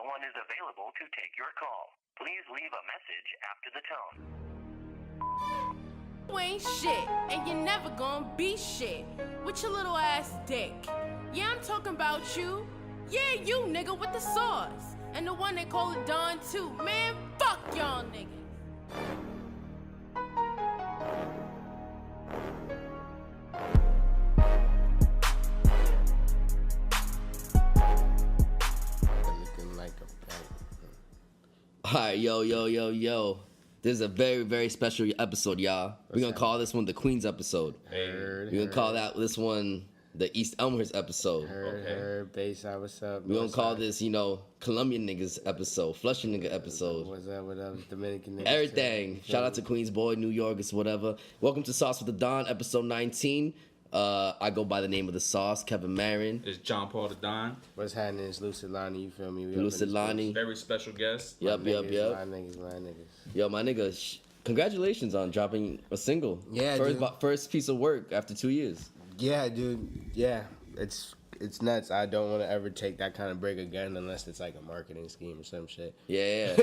one is available to take your call. Please leave a message after the tone. You ain't shit, and you're never gonna be shit with your little ass dick. Yeah, I'm talking about you. Yeah, you nigga with the sauce. And the one they call it Don too. Man, fuck y'all niggas. Looking like a Alright, yo. This is a very, very special episode, y'all. We're gonna call this one the Queens episode. We're gonna call this one the East Elmhurst episode. Heard, Bayside, what's up? We're gonna call this, Colombian niggas episode, Flushing nigga episode. What's up, Dominican niggas? Everything. Shout out to Queens Boy, New York, it's whatever. Welcome to Sauce with the Don, episode 19. I go by the name of the Sauce, Kevin Marin. It's John Paul the Don. What's happening? It's Lucid Lani, you feel me? Lucid Lani. Very special guest. Yep. My niggas. Yo, my nigga, congratulations on dropping a single. Yeah, First piece of work after 2 years. Yeah, dude. Yeah, it's nuts. I don't want to ever take that kind of break again unless it's like a marketing scheme or some shit. Yeah.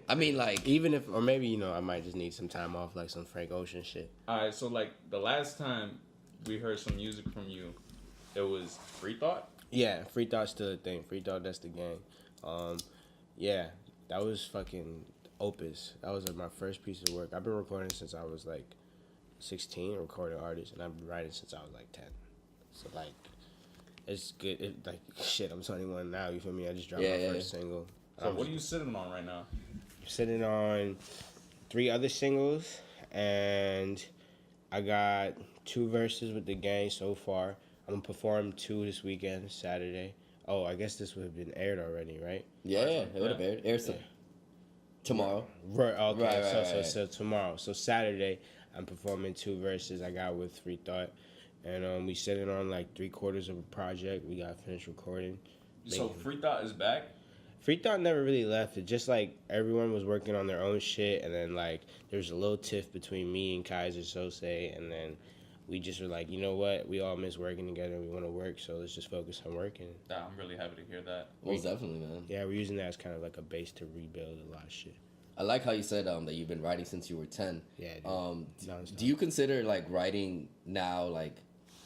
I mean, like, even if, or maybe, I might just need some time off, like some Frank Ocean shit. All right, so like the last time we heard some music from you, it was Free Thought? Yeah, Free Thought's still a thing. Free Thought, that's the gang. Yeah, that was fucking Opus. That was like my first piece of work. I've been recording since I was like 16, recording artists, and I've been writing since I was like 10. So like, it's good. Shit, I'm 21 now. You feel me? I just dropped my first single. So what are you sitting on right now? I'm sitting on 3 other singles, and I got 2 verses with the gang so far. I'm gonna perform 2 this weekend, Saturday. Oh, I guess this would have been aired already, right? Yeah, it would have aired. Aired tomorrow. Right. Okay. Right. So tomorrow. So Saturday, I'm performing 2 verses I got with Free Thought, and we sitting on like 3/4 of a project. We got finished recording. So Free Thought is back? Free Thought never really left. It just like everyone was working on their own shit, and then like there was a little tiff between me and Kaiser Sose, and then we just were like, you know what? We all miss working together and we want to work, so let's just focus on working. Yeah, I'm really happy to hear that. Most definitely, man. Yeah, we're using that as kind of like a base to rebuild a lot of shit. I like how you said that you've been writing since you were 10. Yeah, dude. Do you consider like writing now, like,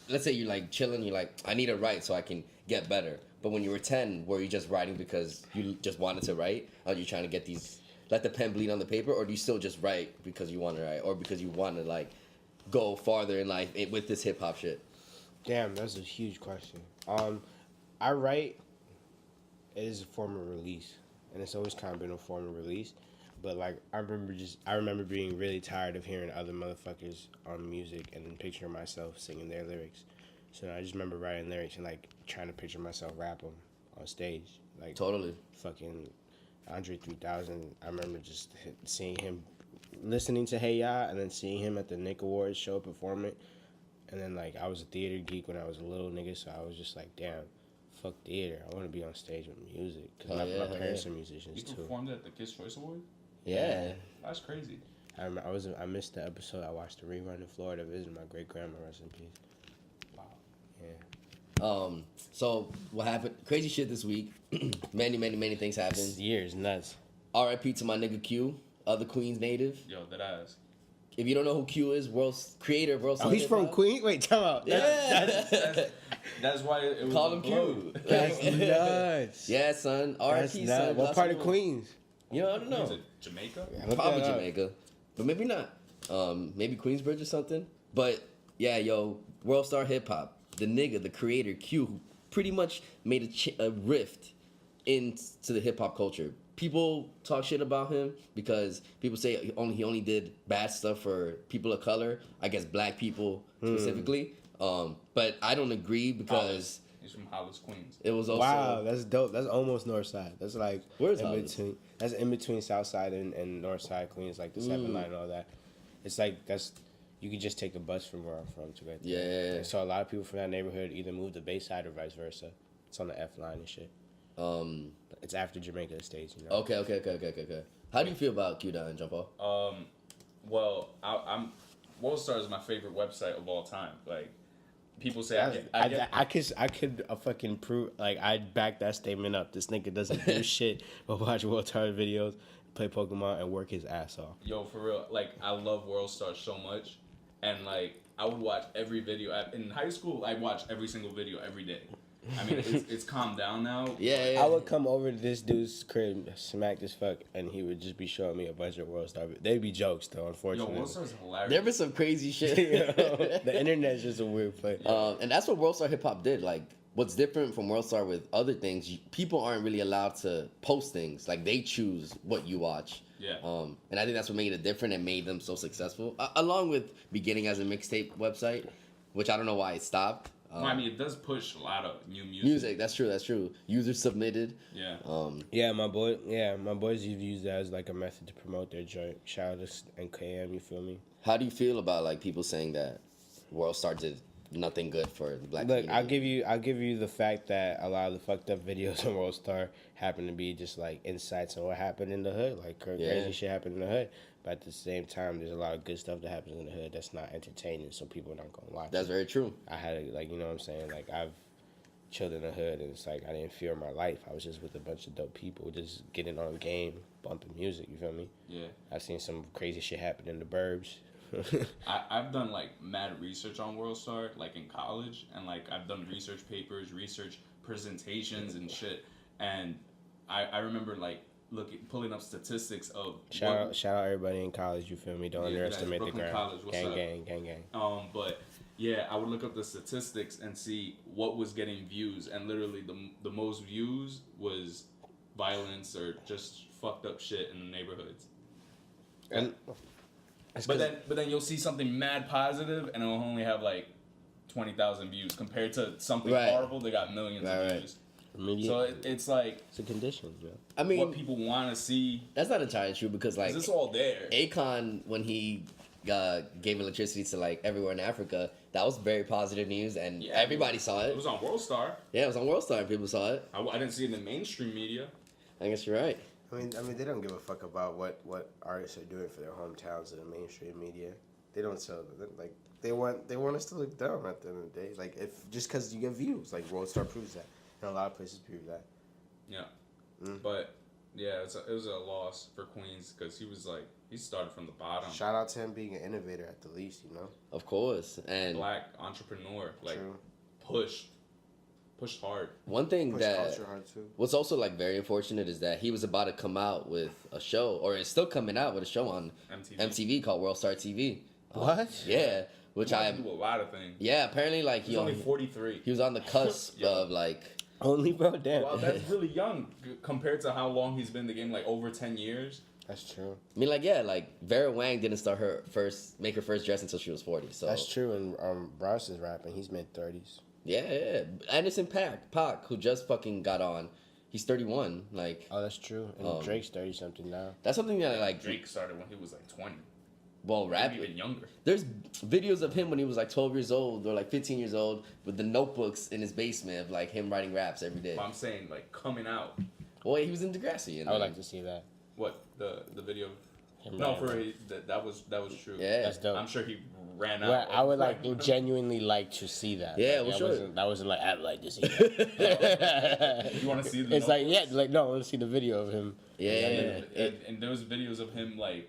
let's say you're like chilling, you're like, I need to write so I can get better. But when you were 10, were you just writing because you just wanted to write? Or are you trying to let the pen bleed on the paper? Or do you still just write because you want to write? Or because you want to like go farther in life with this hip hop shit? Damn, that's a huge question. I write as a form of release, and it's always kind of been a form of release. But like I remember being really tired of hearing other motherfuckers on music and then picturing myself singing their lyrics. So I just remember writing lyrics and like trying to picture myself rap them on stage. Like Totally. Fucking Andre 3000. I remember just seeing him, listening to Hey Ya, and then seeing him at the Nick Awards show performing. And then like I was a theater geek when I was a little nigga, so I was just like, damn, fuck theater. I want to be on stage with music because my parents are musicians You too. performed at the Kids Choice Awards? Yeah. That's crazy. I missed the episode. I watched the rerun in Florida visiting my great grandma. Rest in peace. Wow. Yeah. So what happened? Crazy shit this week. many things happened. Years nuts. R.I.P. to my nigga Q, other Queens native. Yo, that ass. If you don't know who Q is, creator of World. Oh, he's from Queens. Wait, tell out. That's why it was Call him Q. That's nuts. Yeah, son. R.I.P. That's son. what part of Queens? You know, I don't know. Is it Jamaica? Probably Jamaica, but maybe not. Maybe Queensbridge or something. But yeah, yo, World Star Hip Hop, the nigga, the creator Q, who pretty much made a rift into the hip hop culture. People talk shit about him because people say he only did bad stuff for people of color. I guess black people specifically. But I don't agree because he's from Hollis, Queens. It was also wow, that's dope. That's almost North Side. That's like where's in Hollis? between. That's in between South Side and North Side Queens, like the 7 line and all that. It's like you could just take a bus from where I'm from to get there. Yeah. So a lot of people from that neighborhood either move to Bayside or vice versa. It's on the F line and shit. It's after Jamaica Estates, you know. Okay. How do you feel about Q Dot, John Paul? Well, I'm World Star is my favorite website of all time. Like, people say I I could fucking prove, like, I'd back that statement up. This nigga doesn't do shit but watch World Star videos, play Pokemon, and work his ass off. Yo, for real, like, I love World Star so much, and like I would watch every video. In high school, I watched every single video every day. I mean, it's calmed down now. Yeah, I would come over to this dude's crib, smacked as fuck, and he would just be showing me a bunch of World Star. They'd be jokes though, Yo, unfortunately. World Star's hilarious. There was some crazy shit. The internet's just a weird place. And that's what World Star Hip Hop did. Like, what's different from World Star with other things, people aren't really allowed to post things. Like, they choose what you watch. Yeah. And I think that's what made it different and made them so successful. Along with beginning as a mixtape website, which I don't know why it stopped. Well, I mean, it does push a lot of new music. That's true. User submitted. Yeah. My boys have used that as like a method to promote their joint. Shout out to NKM, you feel me? How do you feel about like people saying that World Star did nothing good for the black Look, community? I'll give you the fact that a lot of the fucked up videos on World Star happen to be just like insights on what happened in the hood. Like crazy shit happened in the hood. But at the same time, there's a lot of good stuff that happens in the hood that's not entertaining, so people are not gonna watch. That's very true. I had like, you know what I'm saying? Like, I've chilled in the hood, and it's like I didn't fear my life. I was just with a bunch of dope people, just getting on game, bumping music. You feel me? Yeah. I've seen some crazy shit happen in the burbs. I've done like mad research on World Star, like in college, and like I've done research papers, research presentations and shit. And I remember like pulling up statistics of shout out everybody in college. You feel me? Don't underestimate the Brooklyn ground. College, what's up? Gang. But yeah, I would look up the statistics and see what was getting views, and literally the most views was violence or just fucked up shit in the neighborhoods. And but then you'll see something mad positive, and it'll only have like 20,000 views compared to something horrible. They got millions of views. So it's like it's a condition, bro. I mean, what people want to see. That's not entirely true because like it's all there. Akon, when he gave electricity to like everywhere in Africa, that was very positive news, and everybody saw it. It was on World Star. Yeah, it was on World Star, and people saw it. I didn't see it in the mainstream media. I guess you're right. I mean, they don't give a fuck about what artists are doing for their hometowns in the mainstream media. They don't sell like they want us to look dumb at the end of the day. Like, if just because you get views, like World Star proves that, and a lot of places prove that. Yeah, but yeah, it was a loss for Queens because he started from the bottom. Shout out to him being an innovator at the least, you know. Of course, and black entrepreneur, like True. pushed hard. One thing that hard too. what's also like very unfortunate is that he was about to come out with a show, or is still coming out with a show on MTV called World Star TV. What? Yeah, which I do a lot of things. Yeah, apparently like he's only 43. He was on the cusp of like. Only, bro, damn. Well, that's really young compared to how long he's been in the game, like over 10 years. That's true. I mean, like, Vera Wang didn't make her first dress until she was 40. So that's true. And Bryce is rapping. He's mid-30s. Yeah. Anderson Paak, who just fucking got on, he's 31. Like, oh, that's true. And Drake's 30-something now. That's something that like Drake started when he was like 20. Well, rap even younger. There's videos of him when he was like 12 years old or like 15 years old with the notebooks in his basement of like him writing raps every day. But I'm saying like coming out. Well, he was in Degrassi. I would like to see that. What the video? Him that was true. Yeah, that's dope. I'm sure he ran out. Well, I would genuinely like to see that. Yeah, like, sure. That wasn't like I'd like to see that. You want to see the? It's like no, I want to see the video of him. Yeah. And there was videos of him like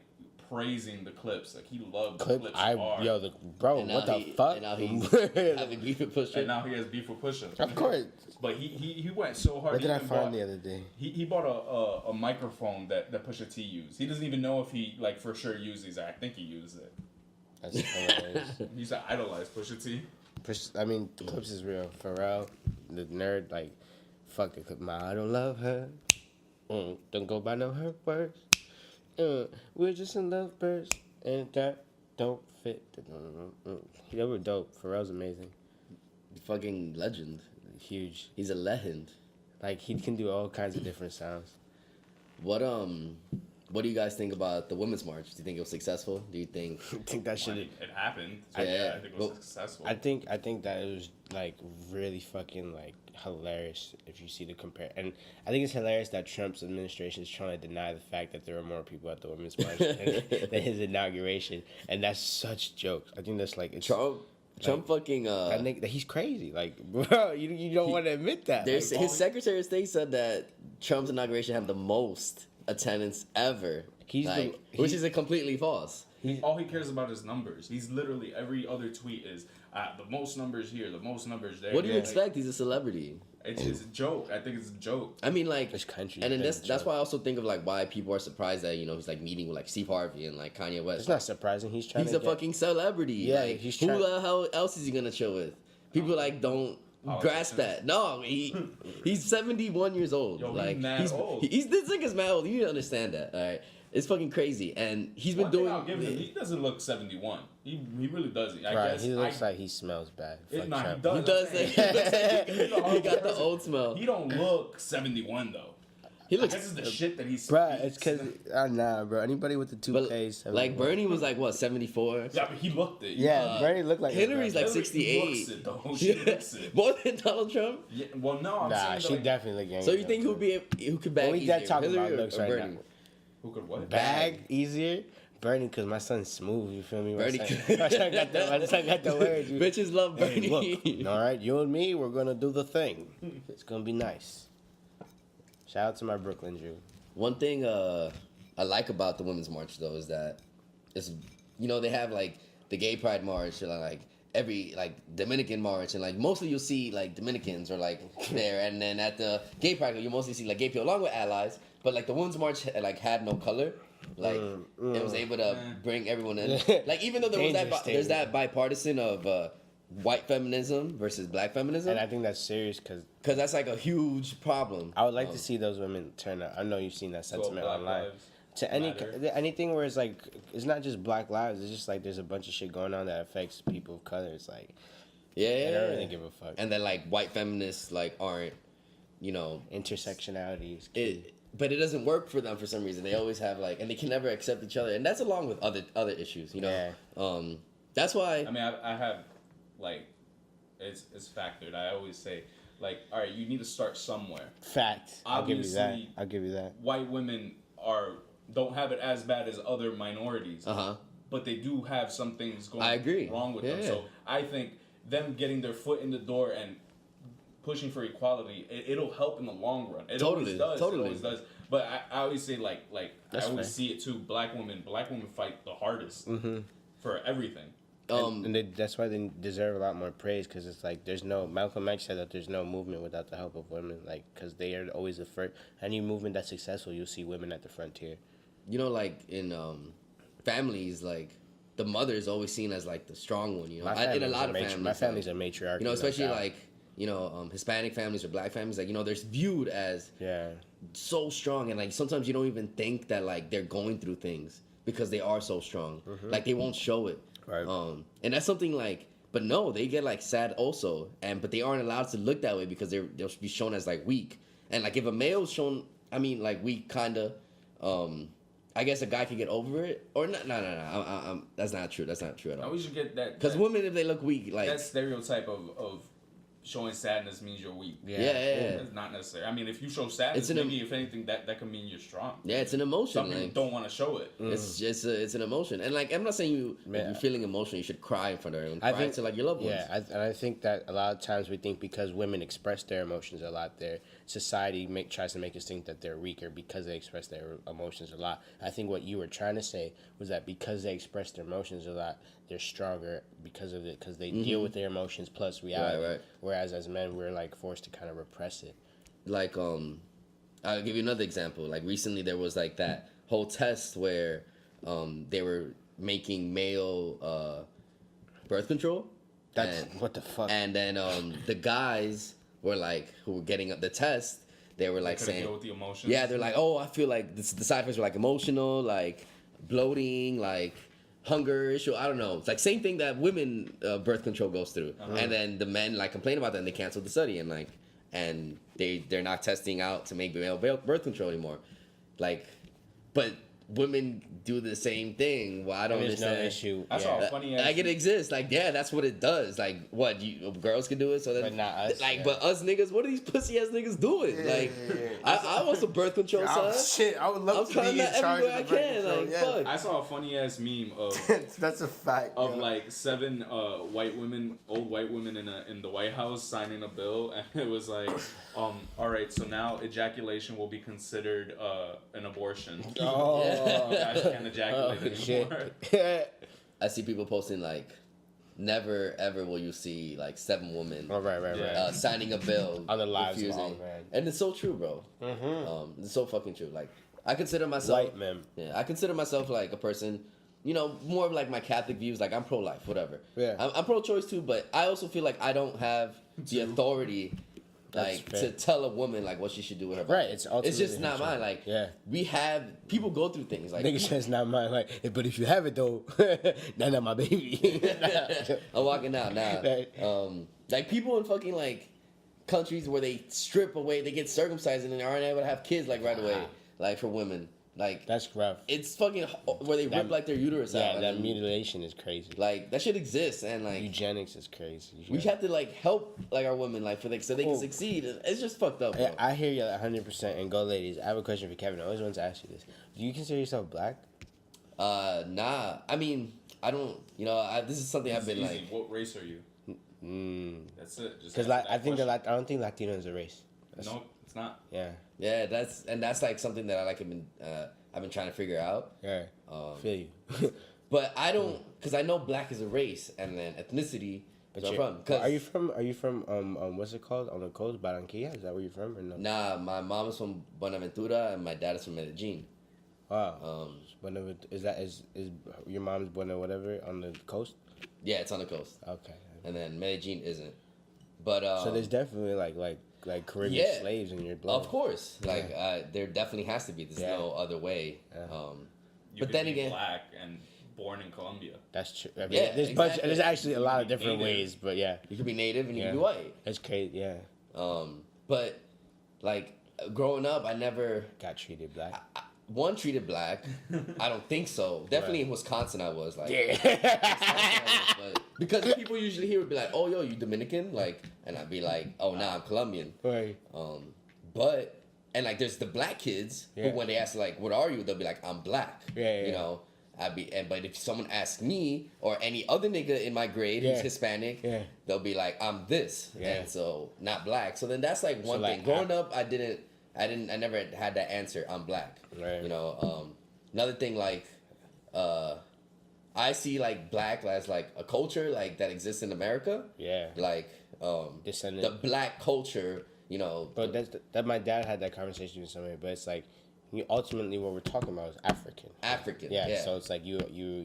praising the clips. Like he loved the clips hard. What the fuck? And now he's having beef with Pusha. And now he has beef with Pusha. Of course. But he went so hard. What did I find the other day? He bought a microphone that Pusha T used. He doesn't even know if he like for sure used these. I think he used it. That's hilarious. He's to idolize Pusha T. I mean, the clips is real. Pharrell, the nerd, like, fuck the clip. I don't love her. Don't go by no her words. We're just in love birds, and that don't fit. They were dope. Pharrell's amazing. Fucking legend. Huge. He's a legend. Like, he can do all kinds of different sounds. What do you guys think about the Women's March? Do you think it was successful? Do you think? I think that should. It happened. Yeah, I think it was successful. I think that it was like really fucking like hilarious if you see the compare. And I think it's hilarious that Trump's administration is trying to deny the fact that there were more people at the Women's March than his inauguration, and that's such jokes. I think that's like it's. Trump Trump fucking That nigga, he's crazy. Like, bro, you don't want to admit that. There's Like, his Secretary of State said that Trump's inauguration had the most attendance ever. Which is completely false. All he cares about is numbers. He's literally every other tweet is the most numbers here, the most numbers there. What do you expect? He's a celebrity. It's a joke. I think it's a joke. I mean, like, this country. and then that's why I also think of like why people are surprised that he's like meeting with like Steve Harvey and like Kanye West. It's not surprising. He's trying. He's a fucking celebrity. Yeah, like, he's who trying. the hell else is he gonna chill with? People like don't grasp that. No, he's 71 years old. Yo, like he's mad old. This nigga's mad old. You need to understand that. All right. It's fucking crazy, and he's been doing. I'll give him, he doesn't look 71. He really doesn't. I Right, guess he looks like he smells bad. Fuck he Trump. does. He does. He got the old smell. He don't look 71 though. He I looks. guess it's the shit that he's. Bro, it's because nah, bro. Anybody with the But, 2Ks, like Bernie was like what 74. Yeah, but he looked it. Yeah, Bernie looked like Hillary's like Hillary 68. looks it, though. She looks it. More than Donald Trump. Yeah, well, no, I'm Nah, saying she that, like, definitely getting. So you think who could bag Well, we easier, dead talking Hillary about or, looks or right Bernie? now. who could what? Bag easier? Bernie, because my son's smooth. You feel me? Bernie. My son got the words. You- Bitches love Hey, Bernie. look, all right, you and me, we're gonna do the thing. It's gonna be nice. Shout out to my Brooklyn Jew. One thing I like about the Women's March though is that it's they have like the Gay Pride March or like every like Dominican March and like mostly you'll see like Dominicans or like there, and then at the Gay Pride you mostly see like gay people along with allies, but like the Women's March like had no color. Like it was able to bring everyone in. Like even though there's that bipartisan of white feminism versus black feminism, And I think that's serious because that's like a huge problem. I would like to see those women turn out. I know you've seen that sentiment Black online. Lives To anything where it's like it's not just Black lives. It's just like there's a bunch of shit going on that affects people of color. It's like Yeah, I don't really give a fuck. And then like white feminists like aren't, Intersectionality is key. but it doesn't work for them for some reason. They always have like, and they can never accept each other, and that's along with other issues. That's why. I mean, I have, like, it's factored. I always say, like, all right, you need to start somewhere. Fact. I'll give you that. Obviously, I'll give you that. White women don't have it as bad as other minorities. But they do have some things going wrong with them. Yeah. So I think them getting their foot in the door and pushing for equality, it'll help in the long run. It always does. It always does. But I always say like That's I always fair. see it too. Black women fight the hardest for everything. That's why they deserve a lot more praise because it's like Malcolm X said that there's no movement without the help of women, like because they are always the first. Any movement that's successful, you'll see women at the frontier. Like in families, like the mother is always seen as like the strong one. In a lot of families, my family's a matriarch. Especially like Hispanic families or Black families, like they're viewed as so strong, and like sometimes you don't even think that like they're going through things because they are so strong. Like they won't show it. Right. And that's something like, but no, they get like sad also, but they aren't allowed to look that way because they'll be shown as like weak. And like if a male's shown, like weak, kinda, I guess a guy can get over it or not. No. That's not true. That's not true at all. Now we should get that Because women, if they look weak, like that stereotype of showing sadness means you're weak. Yeah. It's not necessary. I mean, if you show sadness, maybe if anything, that can mean you're strong. Yeah, it's an emotion. Some people don't want to show it. It's an emotion, and like I'm not saying if you're feeling emotional, you should cry in front of everyone. Cry to like your loved ones. Yeah, and I think that a lot of times we think because women express their emotions a lot, their society tries to make us think that they're weaker because they express their emotions a lot. I think what you were trying to say was that because they express their emotions a lot, they're stronger because of it, because they deal with their emotions plus reality. Right. Whereas as men, we're like forced to kind of repress it. Like I'll give you another example. Like recently, there was like that whole test where they were making male birth control. That's what the fuck. And then the guys were like, who were getting up the test, they were like saying, deal with the emotions. yeah, they're like, oh, I feel like the side effects were like emotional, like bloating, like hunger issue. I don't know. It's like same thing that women birth control goes through. And then the men like complain about that and they canceled the study and they're not testing out to make male birth control anymore. Like, but women do the same thing. Well, I don't There's no understand. issue. I saw a funny ass. Like it exists. Like yeah, that's what it does. Like what girls can do it. So that But not us, Like yeah. but us niggas, what are these pussy ass niggas doing? Like I want some birth control, son. Shit, I would love I'm to trying be in that charge everywhere of the I can. birth Like, control. fuck. I saw a funny ass meme of That's a fact. of yo. like 7 old white women in the White House signing a bill, and it was like, all right, so now ejaculation will be considered an abortion. Oh, Guys can't ejaculate anymore. shit. I see people posting like, never ever will you see like 7 women Oh, right. Yeah. signing a bill On the lives of refusing. all men. And it's so true, bro. Mm-hmm. It's so fucking true. Like, I consider myself White men. Yeah, I consider myself like a person, you know, more of like my Catholic views. Like, I'm pro-life, whatever. Yeah. I'm pro-choice too, but I also feel like I don't have the authority, That's like, fair. to tell a woman like what she should do with her body. Right, it's ultimately just not her mine. choice. Like, Yeah. we have people go through things. Like, Nigga says not mine. Like, but if you have it though, that's not my baby. I'm walking out now. Right. Like people in fucking like countries where they strip away, they get circumcised and then aren't able to have kids like right away, like for women. Like That's rough. it's fucking where they rip like their uterus Yeah, out. that and, mutilation is crazy. like that shit exists and like Eugenics is crazy. we have to like help like our women like for like so they can Oh. succeed. It's just fucked up. Bro. Yeah, I hear you 100%. And go, ladies. I have a question for Kevin. I always wanted to ask you this. Do you consider yourself black? Nah. I mean, I don't. You know, this is something I've been Easy. like. What race are you? That's it. Just Because answer that I think question. I don't think Latino is a race. No, it's not. Yeah. Yeah, that's like something that I've been trying to figure out. Yeah. Feel you. But I don't, because I know black is a race and then ethnicity is where I'm from. Are you from what's it called on the coast, Barranquilla? Is that where you're from or no? Nah, my mom is from Buenaventura and my dad is from Medellin. Wow. Is your mom's Buena whatever on the coast? Yeah, it's on the coast. Okay. And then Medellin isn't. But So there's definitely like Caribbean Yeah. slaves in your blood. of course, like there definitely has to be. There's Yeah. no other way. Yeah. You But could then be again, black and born in Colombia. That's true. I mean, Yeah, exactly. there's actually a lot of different Native. ways, but yeah. you could be native and you Yeah. could be white. It's crazy, yeah. But like growing up, I never Got treated black. treated black. I don't think so. Definitely Right. in Wisconsin, I was like. Yeah. But because people usually here would be like, "Oh, yo, you Dominican?" Like, and I'd be like, "Oh, nah, I'm Colombian." Right. But and like, there's the black kids Yeah. who, when they ask like, "What are you?" They'll be like, "I'm black." Yeah, You yeah. know, but if someone asks me or any other nigga in my grade who's Yeah. Hispanic, Yeah. they'll be like, "I'm this," Yeah. and so not black. So then that's like one like, thing. Growing up, I never had that answer. I'm black. Right. You know, another thing like, I see like black as like a culture like that exists in America. Yeah. Like Descendant. the black culture, you know. But that my dad had that conversation with somebody, but it's like ultimately what we're talking about is African. African. Yeah, Yeah. so it's like you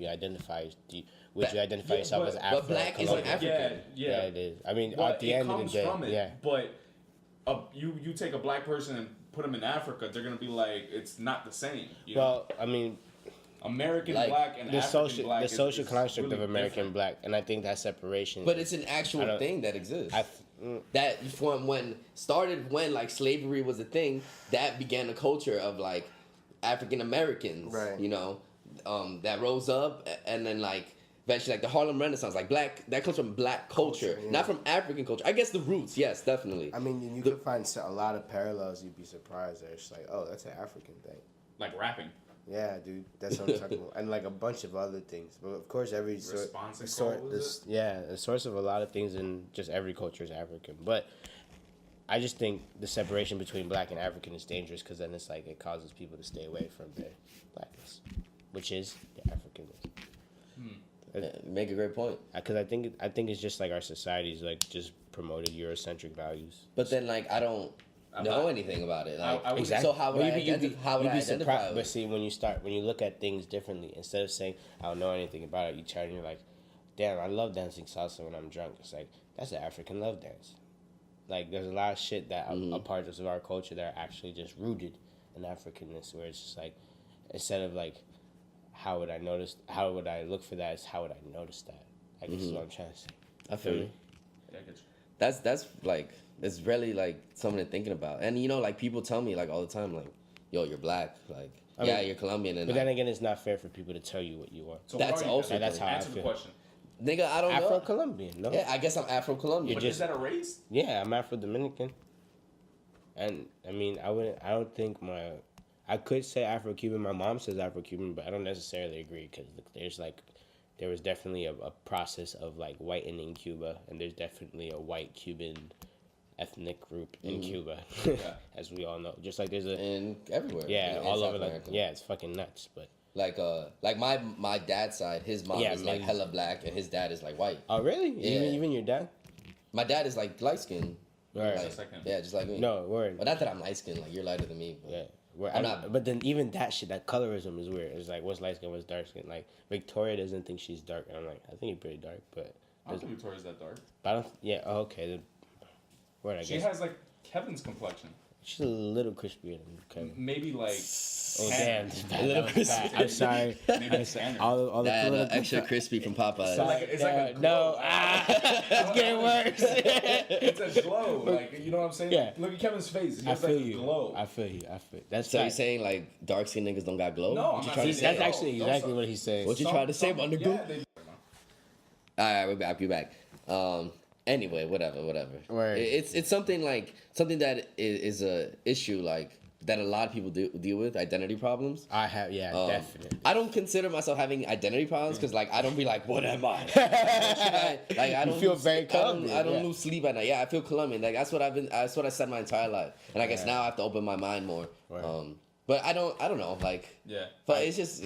identify. Would you But- identify yeah, yourself but- as Afro? but black isn't Colombian? African. Yeah. Yeah, it is. I mean, Well, at the it end of comes the day, from it, yeah. but you take a black person and put them in Africa, they're gonna be like, it's not the same. You know? Well, I mean, American like, black and the African social black the is social construct really of American different. black, and I think that separation. But it's an I actual don't- thing that exists. mm. That from when like slavery was a thing, that began a culture of like African Americans. Right. You know, that rose up and then like eventually like the Harlem Renaissance, like black that comes from black culture, yeah. not from African culture. I guess the roots, yes, definitely. I mean, you could find a lot of parallels. You'd be surprised. That it's like, oh, that's an African thing. Like rapping. Yeah, dude, that's what I'm talking about, and like a bunch of other things. But of course, every Responsible, is it? yeah, the source of a lot of things in just every culture is African. But I just think the separation between black and African is dangerous because then it's like it causes people to stay away from their blackness, which is the Africanness. Make a great point. Because I think it's just like our society's like just promoted Eurocentric values. But then like I don't know not- anything about it. Like, I would- So how would Well, I identify? How would I identify? But with it? see, when you look at things differently, instead of saying I don't know anything about it, you turn and you're like, damn, I love dancing salsa when I'm drunk. It's like that's an African love dance. Like there's a lot of shit that are parts of our culture that are actually just rooted in Africanness, where it's just like instead of like how would I look for that? It's how would I notice that? I guess is what I'm trying to say. I feel you. Yeah, I get you. That's like it's really like something to thinking about. And you know, like people tell me like all the time, like, yo, you're black, like I yeah, mean, you're Colombian, and But like, then again, it's not fair for people to tell you what you are. So That's what are you also- then? that's how I Answer the feel. question. nigga, I don't know. Afro-Colombian, no? Yeah, I guess I'm Afro-Colombian. But just- is that a race? Yeah, I'm Afro-Dominican. And I mean, I don't think I could say Afro-Cuban. My mom says Afro-Cuban, but I don't necessarily agree because there was definitely a process of like whitening Cuba, and there's definitely a white Cuban ethnic group in Cuba, as we all know. Just like there's and everywhere. yeah, in all South over like America. yeah, it's fucking nuts. But Like my dad's side, his mom Yeah, is like maybe. hella black, and his dad is like white. oh really? Yeah. Even your dad? My dad is like light skinned. Right. Like, Just like him. yeah, just like me. No, word. But not that I'm light skinned. Like you're lighter than me. But Yeah. Where I'm not- But then even that shit, that colorism is weird. It's like what's light skin, what's dark skin. Like Victoria doesn't think she's dark, and I'm like, I think you're pretty dark, but I don't think Victoria's that dark. I don't. Yeah. Oh, okay. Then, word. I She guess has like Kevin's complexion. she's a little crispier than Kevin. Maybe like. Oh tan. damn! That was bad. I'm sorry. Maybe tanner. All the that political extra crispy from Popeyes. Sorry, It's like a no. glow. It's getting worse. It's a glow. Like, you know what I'm saying? Yeah. Look at Kevin's face. He I has feel like you. a glow. I feel you. That's So you're fact. saying like dark skinned niggas don't got glow? No, What I'm you not trying to saying say? That's actually No, exactly no, what he's saying. What you trying to say, my nigga? Yeah, they, All right, we're back. We're back. Anyway, whatever. Right. It's something that is a issue like that a lot of people deal with, identity problems. I have, yeah, definitely. I don't consider myself having identity problems because like I don't be like, what am I? Like I don't feel lose- very I don't, Colombian, I don't yeah. lose sleep at night. Yeah, I feel Colombian. Like that's what I said my entire life. And I guess now I have to open my mind more. Right. But I don't know. Like Yeah. But it's just.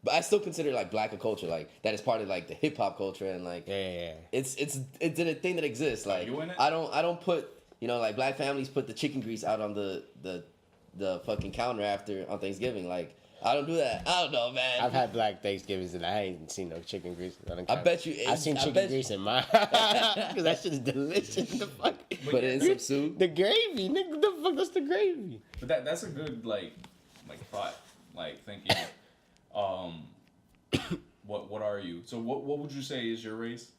But I still consider like black culture like that is part of like the hip hop culture and like Yeah. it's a thing that exists. Like you in it? I don't put like black families put the chicken grease out on the fucking counter on Thanksgiving. Like I don't do that. I don't know, man. I've had black Thanksgivings and I ain't seen no chicken grease. I bet you. I've seen I chicken bet- grease in my because that shit is delicious. The fuck, Put it in some soup. the gravy, nigga. The fuck, that's the gravy. But that's a good like thought. Like thinking. What are you? So what would you say is your race?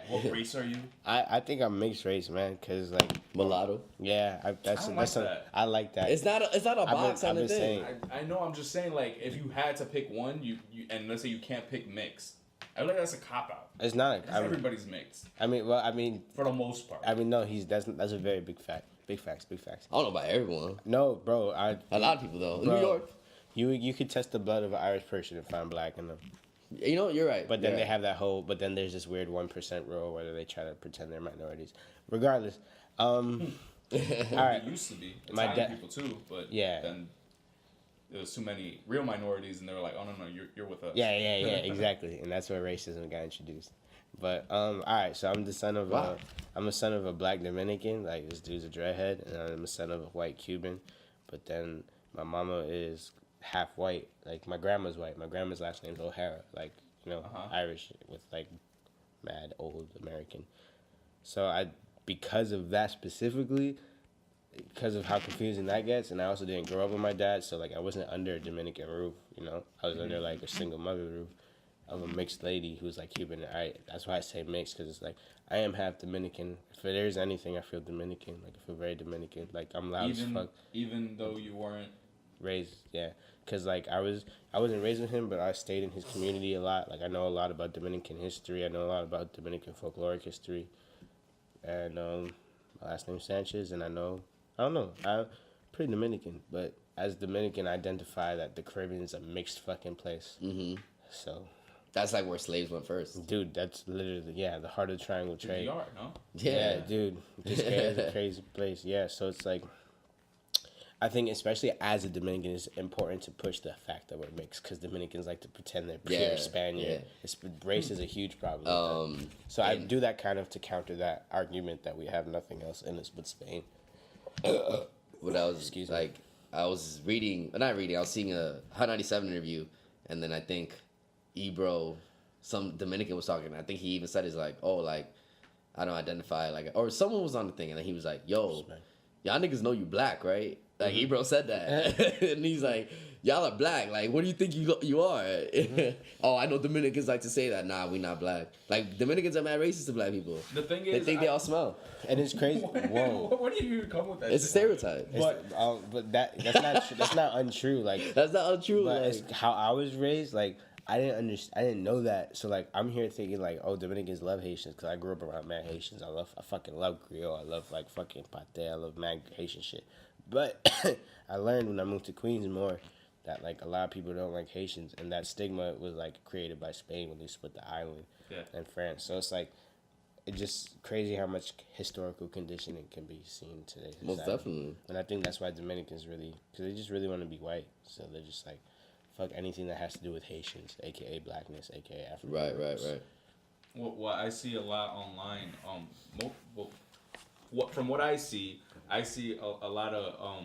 What race are you? I think I'm mixed race, man. Cause like Mulatto. yeah, I don't like that. I like that. It's not a box I've on the been thing. saying- I know. I'm just saying like if you had to pick one, you and let's say you can't pick mixed. I feel like that's a cop out. It's not. Everybody's mixed I mean, for the most part. no. That's a very big fact. Big facts. I don't know about everyone. No, bro. A lot of people though. In Bro. New York. You could test the blood of an Irish person and find black in them. You know, you're right. But then You're they right. have that whole. But then there's this weird 1% rule where they try to pretend they're minorities. Regardless, all right. It used to be My Italian dad- people too, but Yeah. then there was too many real minorities, and they were like, "Oh no, you're with us." Yeah, exactly, and that's where racism got introduced. But all right, so I'm the son of Wow. I'm a son of a black Dominican, like this dude's a dreadhead, and I'm a son of a white Cuban. But then my mama is half white, like my grandma's white. My grandma's last name's O'Hara, like Irish with like mad old American. So because of that specifically, because of how confusing that gets, and I also didn't grow up with my dad, so like I wasn't under a Dominican roof, I was under like a single mother roof of a mixed lady who's like Cuban. That's why I say mixed, because it's like I am half Dominican. If there's anything, I feel Dominican. Like I feel very Dominican. Like I'm loud as fuck. Even though you weren't. Raised, yeah, because like I wasn't raised with him, but I stayed in his community a lot. Like I know a lot about Dominican history. I know a lot about Dominican folkloric history, and my last name's Sanchez, and I don't know, I'm pretty Dominican, but as Dominican, I identify that the Caribbean is a mixed fucking place. Mm-hmm. So, That's like where slaves went first. dude, that's literally the heart of the triangle The trade. DR, no? Yeah, dude, this is a crazy place. Yeah, so it's like, I think especially as a Dominican, it's important to push the fact that we're mixed, because Dominicans like to pretend they're pure Yeah, Spaniard. yeah. Race is a huge problem. with that. So I do that kind of to counter that argument that we have nothing else in us but Spain. What I was Excuse me. like, I was not reading. I was seeing a Hot 97 interview, and then I think Ebro, some Dominican was talking. I think he even said, "Is like, oh, like I don't identify like," or someone was on the thing, and then he was like, "Yo, y'all niggas know you black, right?" Like Ebro said that, and he's like, "Y'all are black. Like, what do you think you are?" Oh, I know Dominicans like to say that. Nah, we not black. Like Dominicans are mad racist to black people. The thing They is, think they all smell. And it's crazy. Whoa. What do you even come with that? It's a shit? stereotype. But that's not untrue. Like That's not untrue. but Like, it's how I was raised. Like I didn't know that. So like I'm here thinking like, oh, Dominicans love Haitians because I grew up around mad Haitians. I fucking love Creole. I love like fucking pate. I love mad Haitian shit. But I learned when I moved to Queens more that like a lot of people don't like Haitians, and that stigma was like created by Spain when they split the island and France. So it's like it's just crazy how much historical conditioning can be seen in today's society. Most definitely. And I think that's why Dominicans really, because they just really want to be white. So they're just like, fuck anything that has to do with Haitians, aka blackness, aka African. Right. What I see a lot online, from what I see a lot of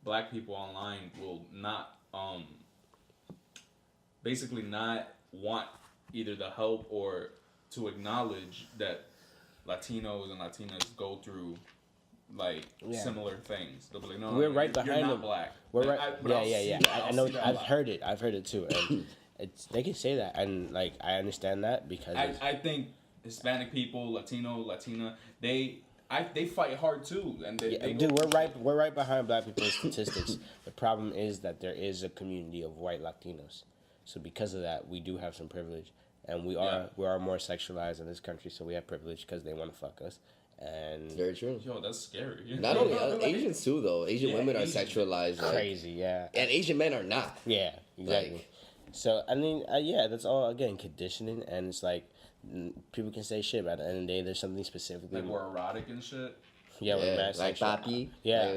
black people online will not basically not want either the help or to acknowledge that Latinos and Latinas go through like similar things. They'll be like, no, we're right you're behind not them. black. We're right. Yeah. I know. I've heard it. I've heard it too. And they can say that, and like I understand that because I think Hispanic people, Latina, they fight hard too, and we're right behind black people in statistics. The problem is that there is a community of white Latinos, so because of that, we do have some privilege, and we are more sexualized in this country, so we have privilege because they want to fuck us. And it's very true. Yo, that's scary. Not only Asians too, though. Asian women are sexualized. Like, crazy, yeah. And Asian men are not. Yeah, exactly. Like, so I mean, that's all again conditioning, and it's like people can say shit, but at the end of the day, there's something specifically. Like we're erotic and shit. Yeah, we're mad like sexual. papi. Yeah,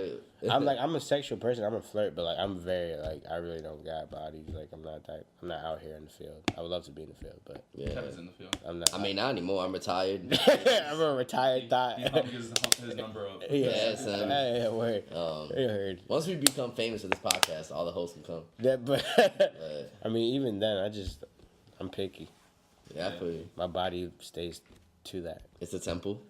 I'm a sexual person. I'm a flirt, but like I'm very like I really don't got bodies. Like I'm not out here in the field. I would love to be in the field, but Kevin's in the field. I'm not. I mean, not anymore. I'm retired. I'm a retired thought. He hung his number up. Yeah, son. Yeah, word. You heard. Once we become famous with this podcast, all the hosts can come. Yeah, but I mean, even then, I'm picky. Yeah, I feel you. My body stays to that. It's a temple.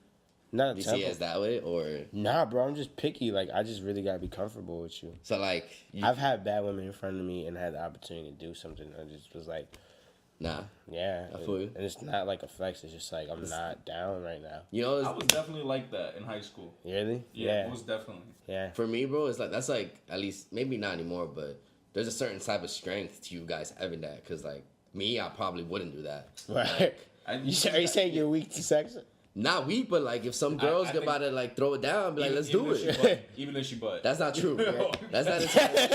Not a Do you temple. see it as that way, or Nah, bro, I'm just picky. Like, I just really gotta be comfortable with you. so? Like, I've had bad women in front of me and had the opportunity to do something. I just was like, nah. yeah. I feel you. And it's not like a flex. It's just like I'm not down right now. You know, I was definitely like that in high school. Really? Yeah, it was definitely. Yeah. for me, bro, it's like that's like at least maybe not anymore, but there's a certain type of strength to you guys having that. Cause like me, I probably wouldn't do that. Right. Are you saying you're weak to sex? Not weak, but like if some girls I get about to like throw it down, be like, let's do it. Even if she butt. That's not true. Bro. That's not entirely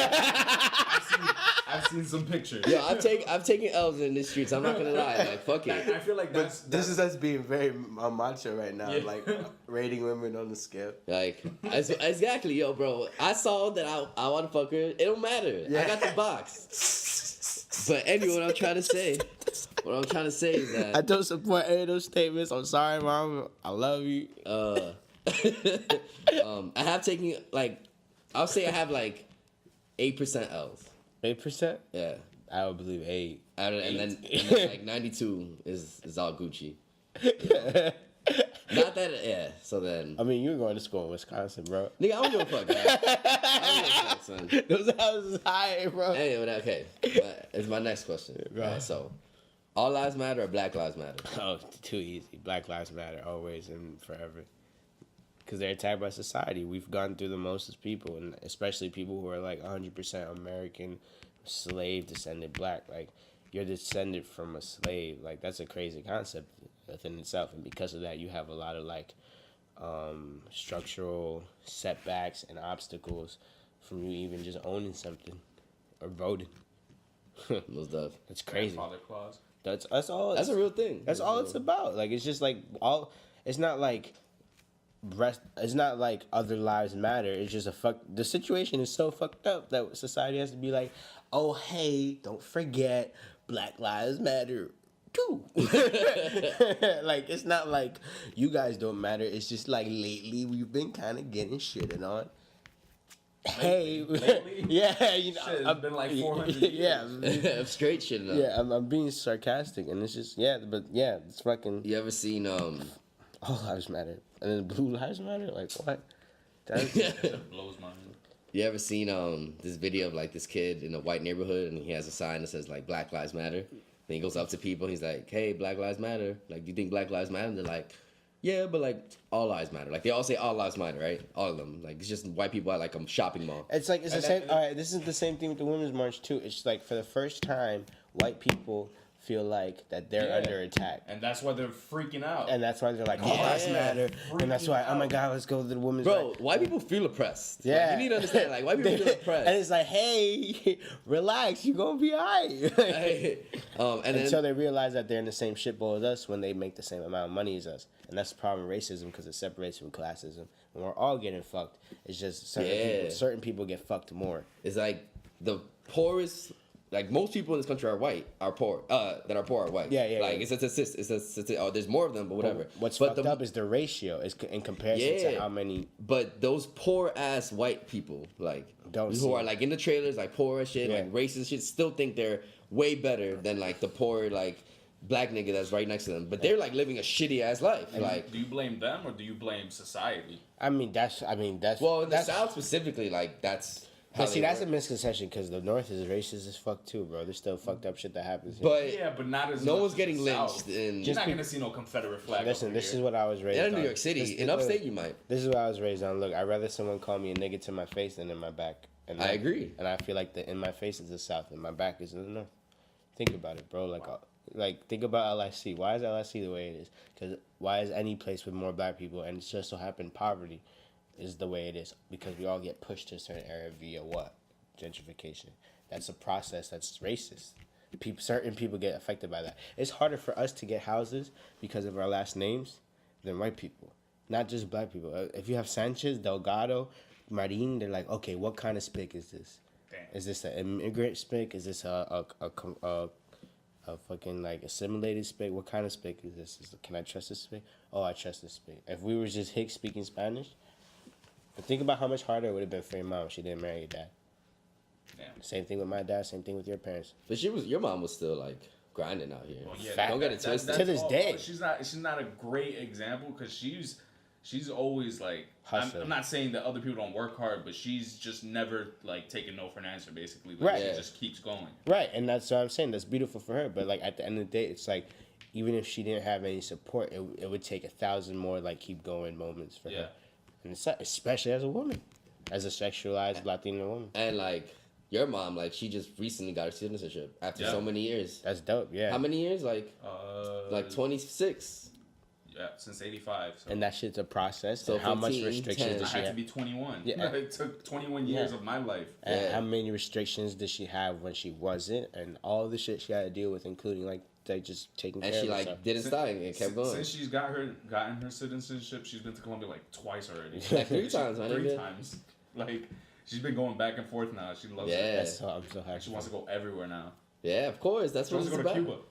I've seen some pictures. Yo, I've taken L's in the streets. I'm not gonna lie. Like fuck it. I feel like This is us being very macho right now, Yeah. like rating women on the scale. Like exactly, yo, bro. I saw that I want to fuck her. It don't matter. I got the box. But anyway, what I'm trying to say is that I don't support any of those statements. I'm sorry, mom. I love you. I have taken like I'll say I have like 8% L's. 8%? Yeah. I would believe 8. And then like 92 is all Gucci. Yeah. Not that, yeah. So then, I mean, you were going to school in Wisconsin, bro. nigga, I don't give a fuck, man. I don't give a fuck, son. Those houses high, bro. Anyway, okay. But it's my next question. Right. Right, so, all lives matter or Black Lives Matter? Oh, too easy. Black Lives Matter, always and forever. Because they're attacked by society. We've gone through the most as people, and especially people who are like 100% American, slave descended black. Like, you're descended from a slave. Like, that's a crazy concept within itself. And because of that, you have a lot of like structural setbacks and obstacles from you even just owning something or voting. Most def. That's crazy. Grandfather clause. That's all. That's a real thing. That's all it's about. Like, it's just like all. It's not like it's not like other lives matter. It's just the situation is so fucked up that society has to be like, oh hey, don't forget Black Lives Matter too. Like, it's not like you guys don't matter. It's just like lately we've been kind of getting shitted on. Lately? Yeah, you know, Shit, it's been like 400 years. Yeah, Straight shit up. yeah. I'm being sarcastic, and it's just it's fucking. You ever seen All lives matter, and then blue lives matter. Like what? That blows my mind. You ever seen this video of like this kid in a white neighborhood and he has a sign that says like Black Lives Matter? Then he goes up to people, he's like, hey, Black Lives Matter. Like, do you think Black Lives Matter? And they're like, yeah, but like all lives matter. Like they all say all lives matter, right? All of them. Like it's just white people at like a shopping mall. It's like it's the same. All right, this is the same thing with the Women's March too. It's like for the first time, white people feel like that they're Yeah. under attack. And that's why they're freaking out. And that's why they're like, all Yeah. lives matter. And that's why, Freaking oh my out. God, let's go to the women's Bro, right. white people feel oppressed. Like, Yeah. you need to understand, like, white people feel oppressed. And it's like, hey, relax, you're going to be all right. And Until then, they realize that they're in the same shit bowl as us when they make the same amount of money as us. And that's the problem with racism, because it separates from classism. And we're all getting fucked. It's just certain people get fucked more. it's like the poorest, like, most people in this country are white, are poor, that are poor are white. Yeah. Like, it's oh, there's more of them, but whatever. What's but fucked up is the ratio is in comparison to how many. But those poor ass white people, like, Don't who see are it. like in the trailers, like poor as shit, Yeah. like racist shit, still think they're way better than like the poor like black nigga that's right next to them. But they're like living a shitty ass life. Like, Do you blame them or do you blame society? I mean, that's. well, in the South specifically, like that's. How But see, they that's a work. misconception because the North is racist as fuck too, bro. There's still fucked up shit that happens. Here. But Yeah, but not as no much one's as getting the lynched South. in. You're not gonna see no Confederate flag. listen, over this here. is what I was raised Yeah, on. in New York City. In upstate, you might. This is what I was raised on. Look, I'd rather someone call me a nigga to my face than in my back. And I agree. And I feel like the in my face is the South and my back is in the North. Think about it, bro. Like think about LIC. Why is LIC the way it is? Because why is any place with more black people and it's just so happen poverty is the way it is? Because we all get pushed to a certain area via what? Gentrification. That's a process that's racist. Certain people get affected by that. It's harder for us to get houses because of our last names than white people. Not just black people. If you have Sanchez, Delgado, Marin, they're like, okay, what kind of spick is this? Damn. Is this an immigrant spick? Is this a fucking like assimilated spick? What kind of spick is this? Can I trust this spick? Oh, I trust this spick. If we were just Hicks speaking Spanish, but think about how much harder it would have been for your mom if she didn't marry your dad. Yeah. Same thing with my dad. Same thing with your parents. But your mom was still like grinding out here. Well, yeah, Fact. Don't get it twisted. that's To this all- day. she's not a great example because she's always like Hustling. I'm not saying that other people don't work hard, but she's just never like taken no for an answer. Basically, like, Right. She Yeah. just keeps going. Right, and that's what I'm saying. That's beautiful for her. But like at the end of the day, it's like even if she didn't have any support, it would take 1,000 more like keep going moments for Yeah. her. And it's especially as a woman, as a sexualized Latino woman. And like your mom, like she just recently got her citizenship after Yeah. so many years. That's dope. Yeah. How many years? Like 26. Yeah, since '85. So. And that shit's a process. So and how much 15, restrictions 10. does I she had to have? be 21. Yeah. It took 21 years of my life. And Yeah. how many restrictions did she have when she wasn't? And all the shit she had to deal with, including like they just taking And care she of like herself. didn't stop and kept going. Since she's gotten her citizenship, she's been to Colombia like twice already. Like 3 times, man. Three nigga. times. Like she's been going back and forth now. She loves Yeah. it. I'm so happy. She wants to go everywhere now. Yeah, of course. That's She what wants it's to go to about. Cuba.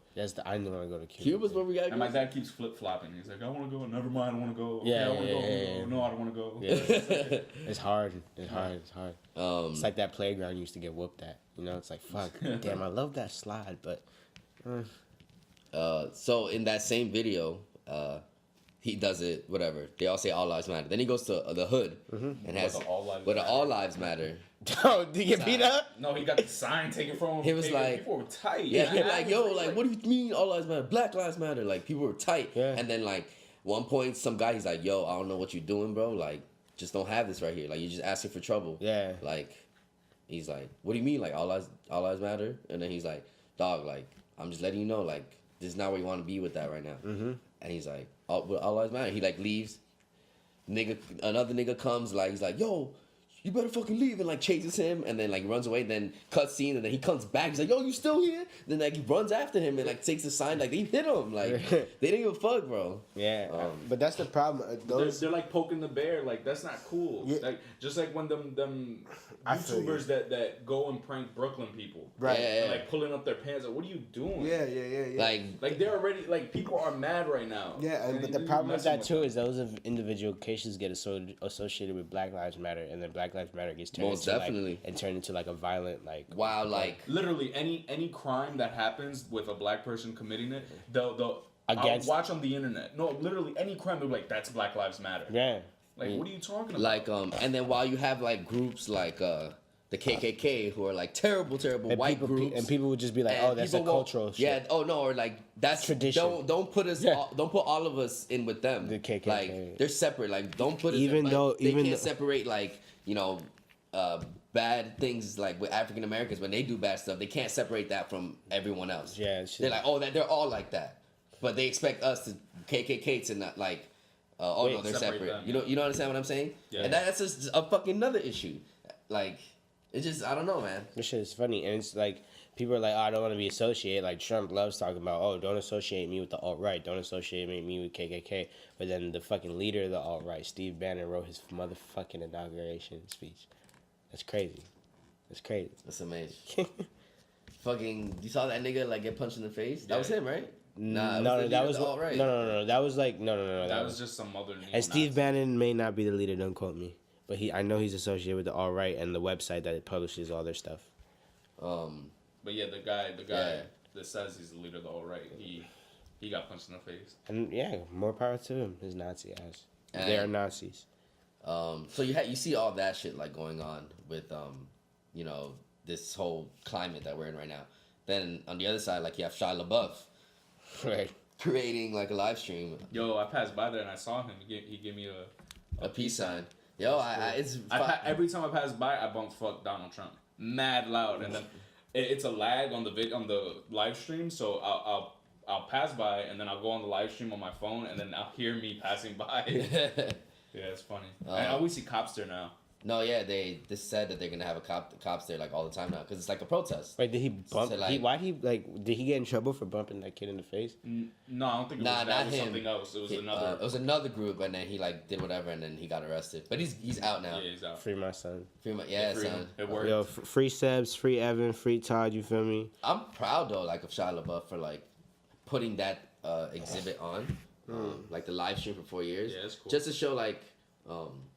I don't want to go to Cuba. Cuba's where we got to And my go. dad keeps flip flopping. He's like, I want to go. Never mind, I want to go. Okay, Yeah, I want to yeah, go. yeah, yeah. No, I don't want to go. Yeah. It's hard. It's hard. It's hard. Um, It's like that playground you used to get whooped at. You know, it's like fuck. Damn, I love that slide, but so in that same video, he does it, whatever. They all say all lives matter. Then he goes to the hood and has With the all lives with the matter. all lives matter. oh, did you get beat up? No, he got the sign taken from him. He was like- people were tight. Yeah, man. they're like, yo, like, what do you mean all lives matter? Black lives matter. Like, people were tight. Yeah. And then, like, one point, some guy, he's like, yo, I don't know what you're doing, bro. Like, just don't have this right here. Like, you're just asking for trouble. Yeah. Like, he's like, what do you mean? Like, all lives matter? And then he's like, dog, like, I'm just letting you know, like, this is not where you want to be with that right now. Mm-hmm. And he's like, all lives matter. He, like, leaves. Another nigga comes, like, he's like, yo, you better fucking leave, and like chases him, and then like runs away, then cuts scene, and then he comes back, he's like, yo, you still here? Then like he runs after him and like takes the sign, like they hit him, like they didn't give a fuck, bro. Yeah, but that's the problem. They're like poking the bear. Like that's not cool. Yeah. Like just like when them I feel you. YouTubers that go and prank Brooklyn people. Right. Yeah. And, like pulling up their pants. Like, what are you doing? yeah. Like they're already like people are mad right now. Yeah, And but the you're problem with messing that too is those individual cases get associated with Black Lives Matter, and then Black Lives Matter gets turned Most into definitely. turned into like a violent like. Wow, like Literally any crime that happens with a black person committing it, they'll Against- I'll watch on the internet. No, literally any crime they'll be like that's Black Lives Matter. Yeah. Like what are you talking about? like and then while you have like groups like the KKK who are like terrible And white people, groups, and people would just be like, and "Oh, that's a people won't- cultural shit." Yeah. Oh no, or like that's Tradition. Don't put us. Yeah. Don't put all of us in with them. The KKK. Like they're separate. Like don't put us. Even in, like, though- they even can't though- separate like bad things like with African Americans when they do bad stuff, they can't separate that from everyone else. Yeah, it's they're like, oh, that they're all like that, but they expect us to KKK to not like, oh no, they're separate separate. them. You know understand what I'm saying? Yeah. And that's just a fucking another issue. Like, it's just I don't know, man. This shit is funny, and it's like people are like, oh, I don't want to be associated. Like Trump loves talking about, oh, don't associate me with the alt right, don't associate me with KKK. But then the fucking leader of the alt right, Steve Bannon, wrote his motherfucking inauguration speech. That's crazy. That's crazy. That's amazing. Fucking, you saw that nigga like get punched in the face? That Yeah. was him, right? Nah, No, that was all right. no. That was like no. That was just some other. And Steve Bannon may not be the leader. Don't quote me, but I know he's associated with the alt right and the website that publishes all their stuff. But yeah, the guy Yeah. that says he's the leader of the alt right, he got punched in the face. And yeah, more power to him. His Nazi ass. And- They are Nazis. So you see all that shit like going on with you know, this whole climate that we're in right now. Then on the other side, like you have Shia LaBeouf Right. creating like a live stream, Yo, I passed by there and I saw him. He gave me a peace sign. Yo, it's every time I pass by, I bump fuck Donald Trump, mad loud, and then it's a lag on the live stream. So I'll pass by and then I'll go on the live stream on my phone and then I'll hear me passing by. Yeah, it's funny. I always see cops there now. No, yeah, they said that they're gonna have cops there like all the time now because it's like a protest. Wait, did he bump? So, like- Did he get in trouble for bumping that kid in the face? No, I don't think it was Nah, that. not It was him. something else. It was It another. was another group, and then he like did whatever, and then he got arrested. But he's out now. Yeah, he's out. Free my son. Yeah, Free him. son. It worked. Yo, free Sebs, free Evan, free Todd. You feel me? I'm proud though, like of Shia LaBeouf for like putting that exhibit on, like the live stream for 4 years. Yeah, it's cool. Just to show like,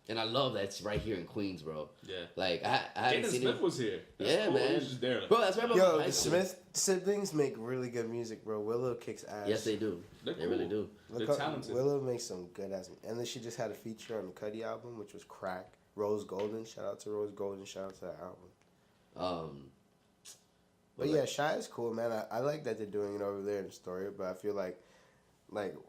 and I love that it's right here in Queens, bro. Yeah. Like I haven't Jaden seen Smith it. was here. That's Yeah, cool. man. He was just there. Bro, that's right. Yo, high the school. Smith siblings make really good music, bro. Willow kicks ass. Yes, they do. They're They really cool. do. They're Look, talented. Willow makes some good ass, and then she just had a feature on the Cuddy album, which was crack. Rose Golden, shout out to Rose Golden, shout out to that album. But yeah, Shy is cool, man. I like that they're doing it over there in Astoria, but I feel like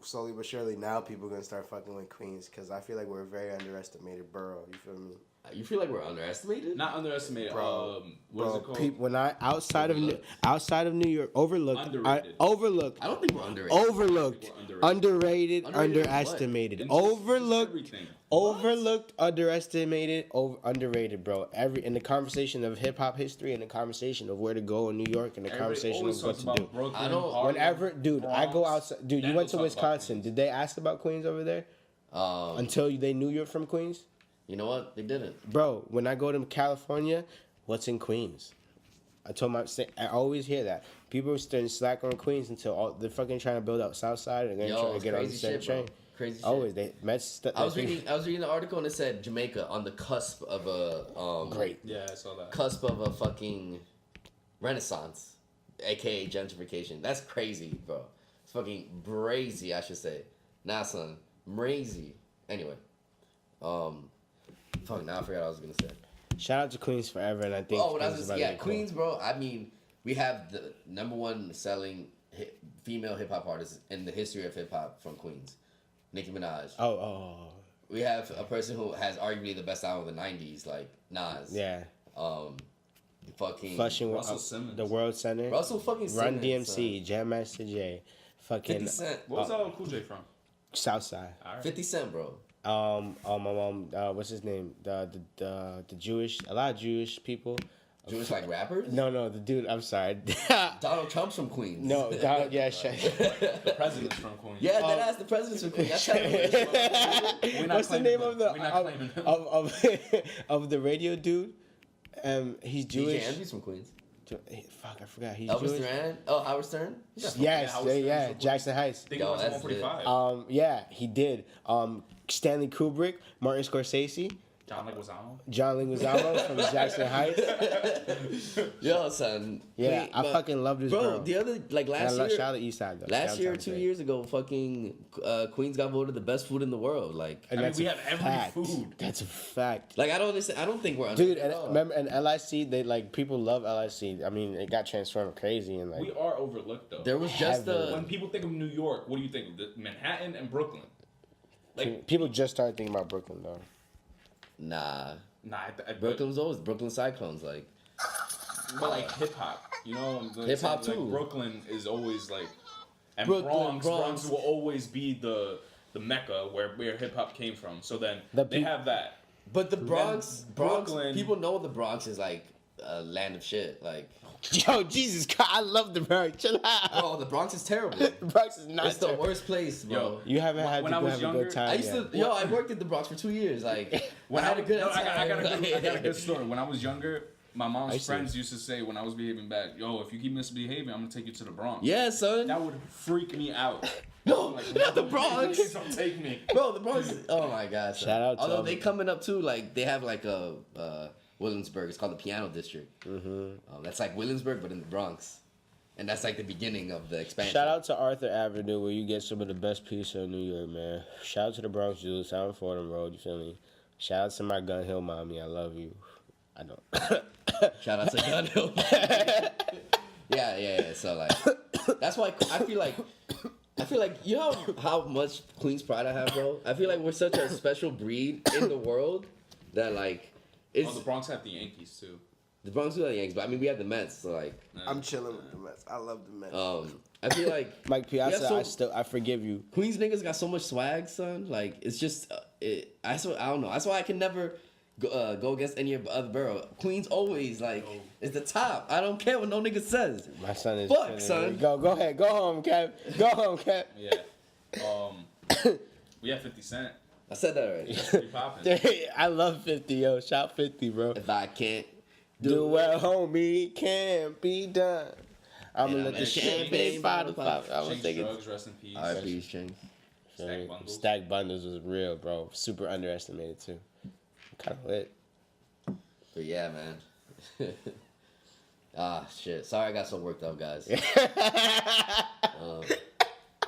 slowly but surely now people are gonna start fucking with Queens because I feel like we're a very underestimated borough. You feel me? You feel like we're underestimated? Not underestimated. Bro. What is it called? When outside of New York, overlooked, Underrated. overlooked, I don't think we're underrated. overlooked, Underrated. underrated, Underrated what? underestimated, In just overlooked, everything. overlooked, underestimated, underrated, bro. In the conversation of hip hop history, and the conversation of where to go in New York, and the Everybody conversation always of what talks to about do. Brooklyn, I don't- Harlem, Whenever, dude, I go Bronx. outside. Dude, you Then went to we'll talk about Wisconsin. Queens. Did they ask about Queens over there until they knew you're from Queens? You know what? They didn't. Bro, when I go to California, what's in Queens? I always hear that. People are starting slack on Queens until they're fucking trying to build out Southside and then Yo, trying to it's get on the crazy same shit, bro. train. Crazy shit. Always, they I was reading the article and it said Jamaica on the cusp of a Great. Yeah, I saw that. cusp of a fucking renaissance, aka gentrification. That's crazy, bro. It's fucking brazy, I should say. Nah, son, brazy. Anyway, fuck. Now I forgot what I was gonna say. Shout out to Queens forever, and I think. Oh, Queens is about to get cool. Queens, bro. I mean, we have the #1 selling female hip hop artist in the history of hip hop from Queens, Nicki Minaj. Oh, We have a person who has arguably the best album of the '90s, like Nas. yeah. Fucking Flushing Russell Simmons. the World Center. Russell fucking Run Simmons, DMC, Jam Master J, 50 fucking Cent. What was LL Cool J from? Southside. All right. 50 Cent, bro. What's his name? The Jewish, a lot of Jewish people. Jewish like rappers? No, the dude. I'm sorry. Donald Trump's from Queens. No, Donald. Yeah, The president's from Queens. Yeah, that ass the president's from Queens. That's how it is. We're not What's the claiming name him. of the We're not claiming him. of the radio dude? He's Jewish. DJ Envy's from Queens. Fuck, I forgot. He's Elvis Jewish. Duran. Oh, Howard Stern. Yes, Howard Stern's yeah, from Queens. Jackson Heights. I think Yo, it was that's 145. Yeah, he did. Stanley Kubrick, Martin Scorsese, John Leguizamo. John Leguizamo from Jackson Heights. Yo, son. Yeah, Queen- I but- fucking love this Bro, girl. the other, like last Shout year. out to Eastside though. Last year or Downtown 2 great. years ago, fucking Queens got voted the best food in the world. Like, And I mean, that's we a have every fact. food. That's a fact. like I don't think we're Dude, underrated and at all. remember, and LIC, they like people love LIC. I mean, it got transformed crazy and like We are overlooked though. There was just Heavily. When people think of New York, what do you think? Manhattan and Brooklyn. Like people just started thinking about Brooklyn though. Nah, Nah, Brooklyn was always Brooklyn Cyclones, like. but like hip hop, you know, Hip hop like, too. Brooklyn is always like, and Brooklyn, Bronx will always be the mecca where hip hop came from. So then The they have that. But the Bronx, Brooklyn- people know the Bronx is like a land of shit. Like, Yo, Jesus Christ, I love the Bronx. Chill out. bro, the Bronx is terrible. Bronx is not. It's the terrible. worst place, bro. Yo, You haven't had When to I go was have a younger, good time. I used to, I worked at the Bronx for 2 years. Like, When I had a good no, time. I got a good story. When I was younger, my I mom's see. friends used to say when I was behaving bad, yo, if you keep misbehaving, I'm gonna take you to the Bronx. Yeah, son. That would freak me out. No, Like, not the Bronx. Please don't take me. Bro, the Bronx. Oh my god. son. Shout out to Although them. they coming up too, like they have like a Williamsburg. It's called the Piano District. Mm-hmm. That's like Williamsburg, but in the Bronx, and that's like the beginning of the expansion. Shout out to Arthur Avenue where you get some of the best pizza in New York, man. Shout out to the Bronx Jews, South Fordham Road, you feel me? Shout out to my Gun Hill mommy, I love you. I don't. Shout out to Gun Hill. yeah. So like, that's why I feel like you know how much Queen's pride I have, bro. I feel like we're such a special breed in the world that like it's The Bronx have the Yankees too. the Bronx do have the Yankees, but I mean we have the Mets, so like I'm chilling with the Mets. I love the Mets. I feel like Mike Piazza, Yeah, so- I forgive you. Queens niggas got so much swag, son. Like it's just I don't know. That's why I can never go against any other borough. Queens always like is the top. I don't care what no nigga says. My son is Fuck, feeling son. it. Go ahead, go home, Kev. Go home, Kev. Yeah. We have 50 Cent. I said that already. Pretty poppin'. I love 50, yo. Shout 50, bro. If I can't Do well, homie, can't be done. I'm gonna let the and champagne bottle pop. I'm gonna Jinx take it. Drugs, rest in peace. R.I.P. Ching. Stack Bundles. Stack Bundles was real, bro. Super underestimated too. Kind of lit. But yeah, man. Shit. Sorry I got so worked up, guys.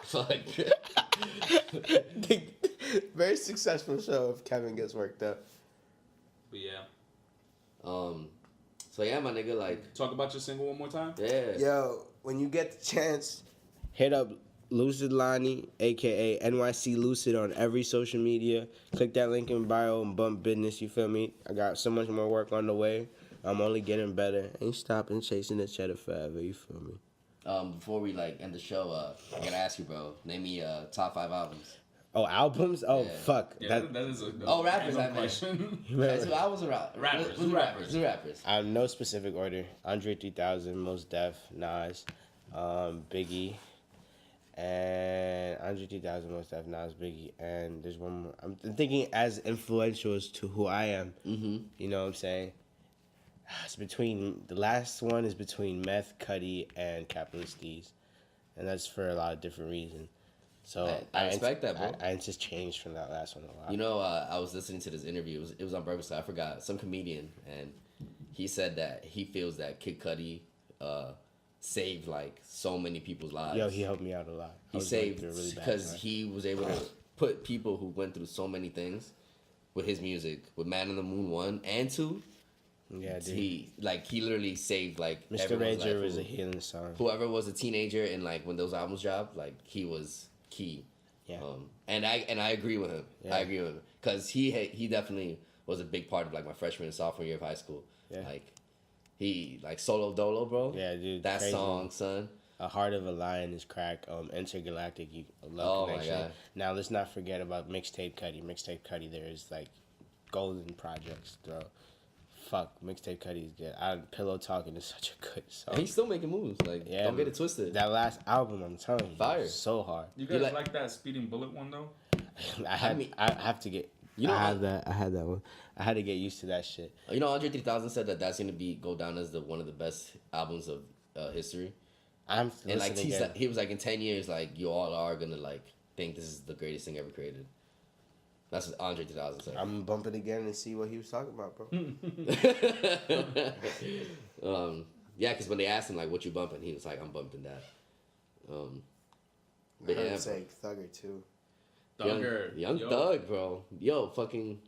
Fuck. Very successful show if Kevin gets worked up. But yeah. So yeah, my nigga, like, Talk about your single one more time. yeah. Yo, when you get the chance, Hit up Lucid Lani, aka NYC Lucid, on every social media. Click that link in bio and bump business. You feel me? I got so much more work on the way. I'm only getting better. Ain't stopping chasing the cheddar forever. You feel me? Before we like end the show, I gotta ask you, bro. Name me top 5 albums. Oh, albums? Oh, Yeah. fuck. Yeah, That, that is a Oh, rappers, random I meant. question. That's who albums are out. Rappers, Who's who rappers? Who rappers? no specific order. Andre 3000, Mos Def, Nas, Biggie, and Andre 3000, Mos Def, Nas, Biggie, and there's one more. I'm thinking as influential as to who I am. Mm-hmm. You know what I'm saying? It's between the last one is between Meth, Cudi, and Capital Steez, and that's for a lot of different reasons. So I respect that, bro. I just changed from that last one a lot. You know, I was listening to this interview. It was on Breakfast. I forgot some comedian, and he said that he feels that Kid Cudi saved like so many people's lives. Yo, he helped me out a lot. I He was going saved through a really bad because time. he was able to put people who went through so many things with his music, with Man in the Moon 1 and 2. Yeah, dude. He literally saved like Mr. everyone's Rager life. was a healing song. Whoever was a teenager and like when those albums dropped, like he was key. Yeah. And I agree with him. Yeah. I agree with him because he definitely was a big part of like my freshman and sophomore year of high school. Yeah. Like he like Solo Dolo, bro. Yeah, dude, That crazy. song, son. A Heart of a Lion is crack. Intergalactic, Love Oh, my Connection. God. Now let's not forget about Mixtape Cudi. Mixtape Cudi, there is like golden projects, bro. Fuck, Mixtape Cudi is good. Pillow Talking is such a good song. And he's still making moves. Like Yeah, don't get man. it twisted. That last album, I'm telling you, Fire. so hard. You guys like- like that Speeding Bullet one though? I have to get. You know, I had that one. I had to get used to that shit. You know, Andre 3000 said that that's gonna go down as one of the best albums of history. I'm And like listening again. he was like in 10 years, like you all are gonna like think this is the greatest thing ever created. That's what Andre 3000 said. I'm bumping again and see what he was talking about, bro. Yeah, because when they asked him like what you bumping, he was like, I'm bumping that. I But heard yeah, him say Thugger too. Thugger. young Yo. Thug, bro. Yo, fucking,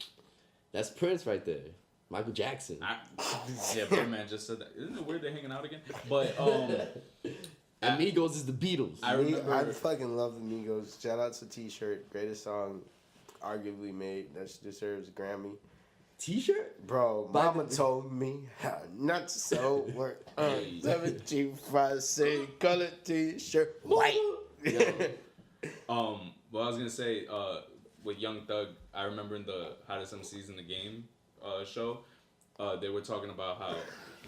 that's Prince right there. Michael Jackson. Yeah, Birdman just said that. Isn't it weird they're hanging out again? But Amigos is the Beatles. I remember. I fucking love the Migos. Shout out to T-Shirt, greatest song arguably made. That deserves a Grammy. T-shirt? Bro, mama told me how not to sew work. 17 say color T-shirt white. Well, I was gonna say, with Young Thug, I remember in the Hottest MCs in the Game show, they were talking about how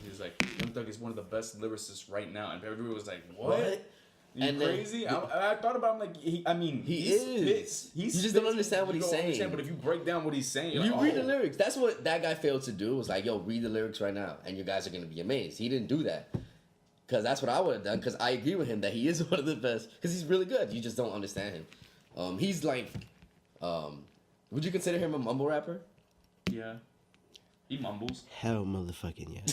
he was like, Young Thug is one of the best lyricists right now, and everybody was like, "What? You And crazy?" I thought about him like, he is. You just don't understand what he's saying. But if you break down what he's saying, You read the lyrics. That's what that guy failed to do. Was like, yo, read the lyrics right now, and you guys are gonna be amazed. He didn't do that. Because that's what I would have done. Because I agree with him that he is one of the best. Because he's really good. You just don't understand him. He's like, would you consider him a mumble rapper? Yeah. He mumbles. Hell, motherfucking yes.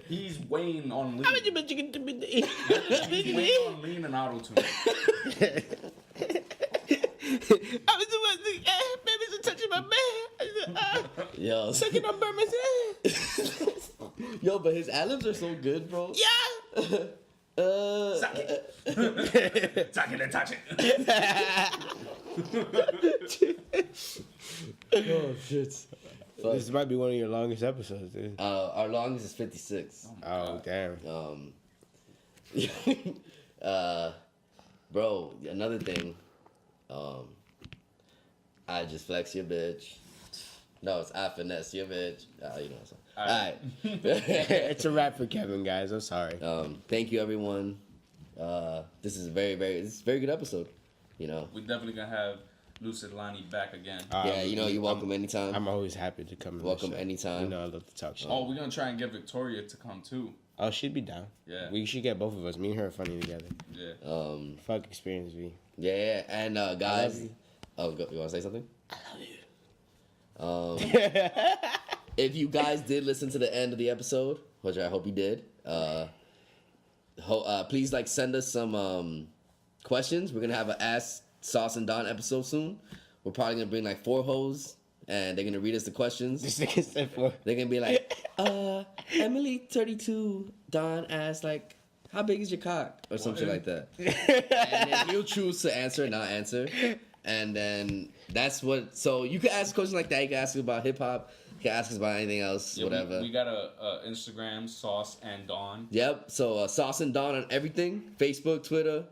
He's weighing on lean. He's weighing on lean and auto-tune. I was the baby's touching my man. Yo. Sucking on Burma's head. Yo, but his ad-libs are so good, bro. Yeah. Suck it. Suck it and touch it. Oh, shit. This might be one of your longest episodes, dude. Our longest is 56. Oh, damn. Bro, another thing. I just flex your bitch. No, it's I finesse your bitch. You know what I'm saying. All right. It's a wrap for Kevin, guys. I'm sorry. Thank you, everyone. This is a very good episode. You know. We're definitely gonna have Lucid Lani back again. Yeah, you know, you're welcome anytime. I'm always happy to come. Welcome anytime. You know, I love to talk shit. Oh, we're gonna try and get Victoria to come too. Oh, she'd be down. Yeah. We should get both of us. Me and her are funny together. Yeah. Fuck experience, V. Yeah, and guys. you. Oh, you want to say something? I love you. If you guys did listen to the end of the episode, which I hope you did, please send us some questions. We're gonna have an Ask Sauce and Don episode soon. We're probably gonna bring 4 hoes, and they're gonna read us the questions. This nigga said for. They're gonna be like, Emily 32, Don asked how big is your cock? Or something like that. And then you'll choose to answer or not answer. And then that's what, so you can ask a question like that. You can ask us about hip hop. You can ask us about anything else, Yeah, whatever. We got a Instagram, Sauce and Dawn. Yep. So Sauce and Dawn on everything: Facebook, Twitter,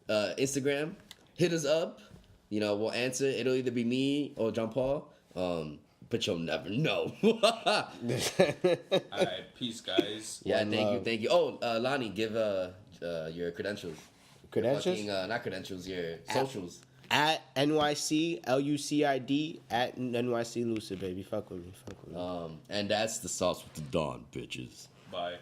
Instagram. Hit us up. You know, we'll answer. It'll either be me or John Paul. But you'll never know. All right, peace, guys. Yeah, One thank love. you. Oh, Lani, give your credentials. Credentials? Not credentials. Your socials. At NYC LUCID at NYC Lucid, baby. Fuck with me. And that's the Sauce with the Dawn, bitches. Bye.